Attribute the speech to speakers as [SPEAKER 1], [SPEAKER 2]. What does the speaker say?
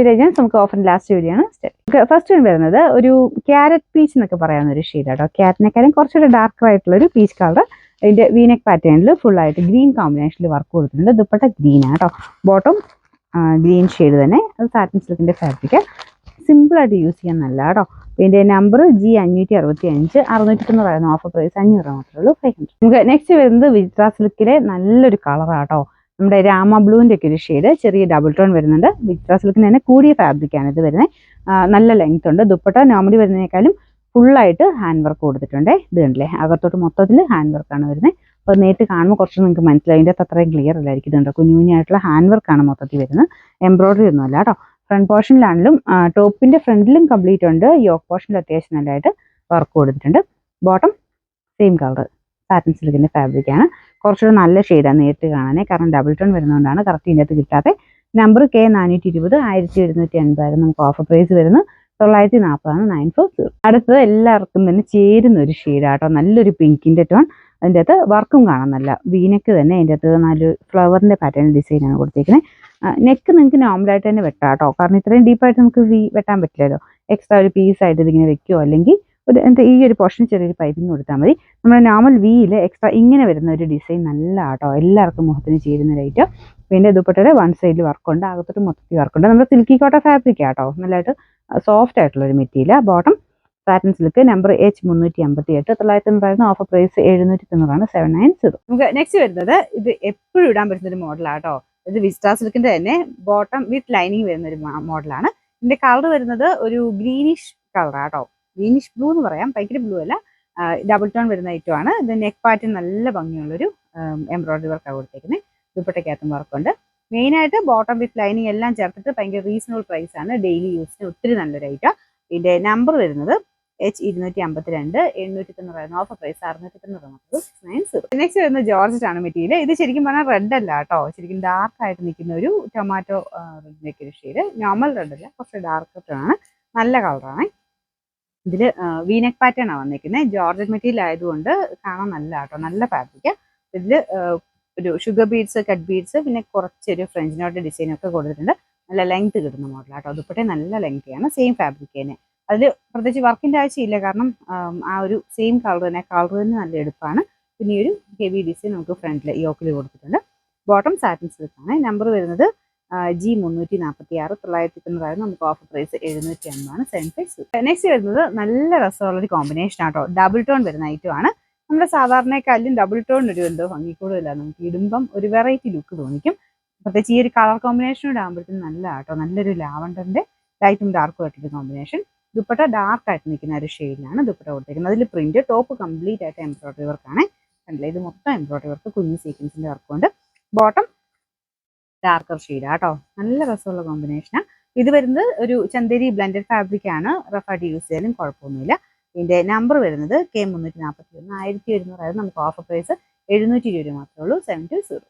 [SPEAKER 1] Range നമുക്ക് offer last video ആണ്. First one വരുന്നത് ഒരു ക്യാരറ്റ് പീച്ച് എന്നൊക്കെ പറയാവുന്ന ഒരു ഷെയ്ഡ് കേട്ടോ. ക്യാരറ്റിനെക്കാളും കുറച്ചുകൂടെ ഡാർക്കർ ആയിട്ടുള്ള ഒരു പീച്ച് കളർ. ഇതിന്റെ വീനെക്ക് പാറ്റേണിൽ ഫുൾ ആയിട്ട് ഗ്രീൻ കോമ്പിനേഷനിൽ വർക്ക് കൊടുത്തിട്ടുണ്ട്. ദുപ്പട്ട ഗ്രീൻ ആണ് കേട്ടോ. ബോട്ടം ഗ്രീൻ ഷെയ്ഡ് തന്നെ. അത് സാറ്റിൻ സിൽക്കിന്റെ ഫാബ്രിക്. സിമ്പിൾ ആയിട്ട് യൂസ് ചെയ്യാൻ നല്ല കേട്ടോ. ഇതിന്റെ നമ്പർ G565 690 ഓഫർ പ്രൈസ് 500 മാത്രമേ ഉള്ളൂ. 500. നമുക്ക് നെക്സ്റ്റ് വരുന്നത് വിചിത്ര സിൽക്കിലെ നല്ലൊരു കളറാട്ടോ. നമ്മുടെ രാമ ബ്ലൂവിൻ്റെ ഒക്കെ ഒരു ഷെയ്ഡ്, ചെറിയ ഡബിൾ ടോൺ വരുന്നുണ്ട്. വിചിത്ര സിൽക്കിന് തന്നെ കൂടിയ ഫാബ്രിക്കാണ് ഇത് വരുന്നത്. നല്ല ലെങ്ത് ഉണ്ട്. ദുപ്പട്ട നോർമലി വരുന്നതിനേക്കാളും ഫുള്ളായിട്ട് ഹാൻഡ് വർക്ക് കൊടുത്തിട്ടുണ്ട്. ഇത് കണ്ടില്ലേ, അകത്തോട്ട് മൊത്തത്തിൽ ഹാൻഡ് വർക്കാണ് വരുന്നത്. അപ്പോൾ നേരിട്ട് കാണുമ്പോൾ കുറച്ച് നിങ്ങൾക്ക് മനസ്സിലാവും. ഇതിൻ്റെ അത്രയും ക്ലിയർ അല്ലായിരിക്കും. ഇതുണ്ട്, കുഞ്ഞു കുഞ്ഞായിട്ടുള്ള ഹാൻഡ് വർക്കാണ് മൊത്തത്തിൽ വരുന്നത്. എംബ്രോയിഡറി ഒന്നുമല്ല കേട്ടോ. ഫ്രണ്ട് പോർഷനിലാണെങ്കിലും ടോപ്പിന്റെ ഫ്രണ്ടിലും കംപ്ലീറ്റ് ഉണ്ട്. യോക്ക് പോർഷനിൽ അത്യാവശ്യം നല്ലതായിട്ട് വർക്ക് കൊടുത്തിട്ടുണ്ട്. ബോട്ടം സെയിം കളർ സാറ്റിൻ സിൽക്കിന്റെ ഫാബ്രിക്കാണ്. കുറച്ചുകൂടെ നല്ല ഷെയ്ഡാണ് നേരിട്ട് കാണാനേ, കാരണം ഡബിൾ ടോൺ വരുന്നതുകൊണ്ടാണ് കറക്റ്റ് ഇതിൻ്റെ അകത്ത് കിട്ടാതെ. നമ്പർ K420 1780 നമുക്ക് ഓഫർ പ്രൈസ് വരുന്നത് 940 940. അടുത്തത് എല്ലാവർക്കും തന്നെ ചേരുന്ന ഒരു ഷെയ്ഡാട്ടോ. നല്ലൊരു പിങ്കിന്റെ ടോൺ. അതിൻ്റെ അകത്ത് വർക്കും കാണാൻ നല്ല വീനെക്ക് തന്നെ. അതിൻ്റെ അകത്ത് നല്ലൊരു ഫ്ലവറിന്റെ പാറ്റേൺ ഡിസൈനാണ് കൊടുത്തേക്കുന്നത്. നെക്ക് നിങ്ങൾക്ക് നോർമലായിട്ട് തന്നെ വെട്ടാം കേട്ടോ, കാരണം ഇത്രയും ഡീപ്പായിട്ട് നമുക്ക് വെട്ടാൻ പറ്റില്ലല്ലോ. എക്സ്ട്രാ ഒരു പീസായിട്ട് ഇതിങ്ങനെ വെക്കുകയോ അല്ലെങ്കിൽ ഈ ഒരു പോർഷൻ ചെറിയൊരു പൈപ്പിംഗ് കൊടുത്താൽ മതി. നമ്മുടെ നോർമൽ വിയിൽ എക്സ്ട്രാ ഇങ്ങനെ വരുന്ന ഒരു ഡിസൈൻ നല്ല കേട്ടോ. എല്ലാവർക്കും മുഖത്തിന് ചേരുന്ന ലൈറ്റ്. പിന്നെ ദുപ്പട്ടയുടെ വൺ സൈഡിൽ വർക്കുണ്ട്, അകത്തോട്ട് മൊത്തത്തിൽ വർക്കുണ്ട്. നമ്മുടെ സിൽക്കി കോട്ട ഫാബ്രിക് ആട്ടോ, നല്ലതായിട്ട് സോഫ്റ്റ് ആയിട്ടുള്ള ഒരു material. Bottom satin silk. Number H358 990 offer price 790 790. നമുക്ക് നെക്സ്റ്റ് വരുന്നത് ഇത് എപ്പോഴും ഇടാൻ പറ്റുന്ന ഒരു മോഡലാട്ടോ. ഇത് വിസ്റ്റാ സിൽക്കിന്റെ തന്നെ ബോട്ടം വിത്ത് ലൈനിങ് വരുന്ന ഒരു മോഡലാണ്. ഇതിന്റെ കളർ വരുന്നത് ഒരു ഗ്രീനിഷ് കളറാട്ടോ. ഗ്രീനിഷ് ബ്ലൂ എന്ന് പറയാം, ഭയങ്കര ബ്ലൂ അല്ല. ഡബിൾ ടോൺ വരുന്ന ഐറ്റമാണ്. ഇത് നെക്ക് പാറ്റേൺ നല്ല ഭംഗിയുള്ളൊരു എംബ്രോയിഡറി വർക്കാണ് കൊടുത്തേക്കുന്നത്. ദുപ്പട്ടയ്ക്കകത്തും വർക്കുണ്ട്. മെയിനായിട്ട് ബോട്ടം വിത്ത് ലൈനിങ് എല്ലാം ചേർത്തിട്ട് ഭയങ്കര റീസണബിൾ പ്രൈസ് ആണ്. ഡെയിലി യൂസിന് ഒത്തിരി നല്ലൊരു ഐറ്റം. ഇതിന്റെ നമ്പർ വരുന്നത് H252 790 ഓഫർ പ്രൈസ് 690. നെക്സ്റ്റ് വരുന്ന ജോർജറ്റ് ആണ് മെറ്റീരിയൽ. ഇത് ശരിക്കും പറഞ്ഞാൽ റെഡ് അല്ല കേട്ടോ, ശരിക്കും ഡാർക്ക് ആയിട്ട് നിൽക്കുന്ന ഒരു ടൊമാറ്റോ റെഡിലേക്ക് ഒരു ഷെയ്ഡ്. നോർമൽ റെഡ് അല്ല, കുറച്ച് ഡാർക്ക് ആണ്. നല്ല കളറാണ്. ഇതിൽ വീനെക്ക് പാറ്റേൺ ആണ് വന്നിരിക്കുന്നത്. ജോർജറ്റ് മെറ്റീരിയൽ ആയതുകൊണ്ട് കാണാൻ നല്ല കേട്ടോ, നല്ല ഫാബ്രിക്. ഇതിൽ ഒരു ഷുഗർ ബീഡ്സ്, കട്ട് ബീഡ്സ്, പിന്നെ കുറച്ചൊരു ഫ്രഞ്ച് നോട്ട് ഡിസൈൻ ഒക്കെ കൊടുത്തിട്ടുണ്ട്. നല്ല ലെങ്ത് കിട്ടുന്ന മോഡലാട്ടോ. ദുപ്പട്ട നല്ല ലെങ്തിയാണ്. സെയിം ഫാബ്രിക് തന്നെ. അതിൽ പ്രത്യേകിച്ച് വർക്കിൻ്റെ ആവശ്യമില്ല, കാരണം ആ ഒരു സെയിം കളർ തന്നെ നല്ല എടുപ്പാണ്. പിന്നെ ഈ ഒരു ഹെവി ഡിസൈൻ നമുക്ക് ഫ്രണ്ടിൽ യോക്കിൽ കൊടുത്തിട്ടുണ്ട്. Bottom satin സിൽക്കാണ്. നമ്പർ വരുന്നത് G346 990 നമുക്ക് ഓഫർ പ്രൈസ് 750 750. നെക്സ്റ്റ് വരുന്നത് നല്ല രസമുള്ളൊരു കോമ്പിനേഷൻ ആട്ടോ. ഡബിൾ ടോൺ വരുന്ന ഐറ്റമാണ്. നമ്മുടെ സാധാരണക്കാലും ഡബിൾ ടോൺ ഒരു എന്തോ ഭംഗി കൂടുതലല്ല, നമുക്ക് ഇടുമ്പം ഒരു വെറൈറ്റി ലുക്ക് തോന്നിക്കും. പ്രത്യേകിച്ച് ഈ ഒരു കളർ കോമ്പിനേഷനോട് ആകുമ്പോഴത്തേക്കും നല്ല കേട്ടോ. നല്ലൊരു ലാവണ്ടറിന്റെ ലൈറ്റും ഡാർക്കും ആയിട്ടൊരു കോമ്പിനേഷൻ. ദുപ്പട്ട ഡാർക്ക് ആയിട്ട് നിൽക്കുന്ന ഒരു ഷെയ്ഡിലാണ് ദുപ്പട്ട കൊടുത്തിരിക്കുന്നത്. അതിൽ പ്രിന്റ്. ടോപ്പ് കംപ്ലീറ്റ് ആയിട്ട് എംബ്രോയിഡറി വർക്കാണ്. കണ്ടില്ലേ, ഇത് മൊത്തം എംബ്രോയിഡറി വർക്ക്, കുഞ്ഞു സീക്വൻസിന്റെ വർക്കുണ്ട്. ബോട്ടം ഡാർക്കർ ഷെയ്ഡ് ആട്ടോ. നല്ല രസമുള്ള കോമ്പിനേഷനാണ്. ഇത് വരുന്നത് ഒരു ചന്ദേരി ബ്ലെൻഡഡ് ഫാബ്രിക് ആണ്. റഫായിട്ട് യൂസ് ചെയ്യാനും കുഴപ്പമൊന്നുമില്ല. ഇതിന്റെ നമ്പർ വരുന്നത് K341 1100 നമുക്ക് ഓഫർ പ്രൈസ് 720 മാത്രമേ ഉള്ളൂ. 720.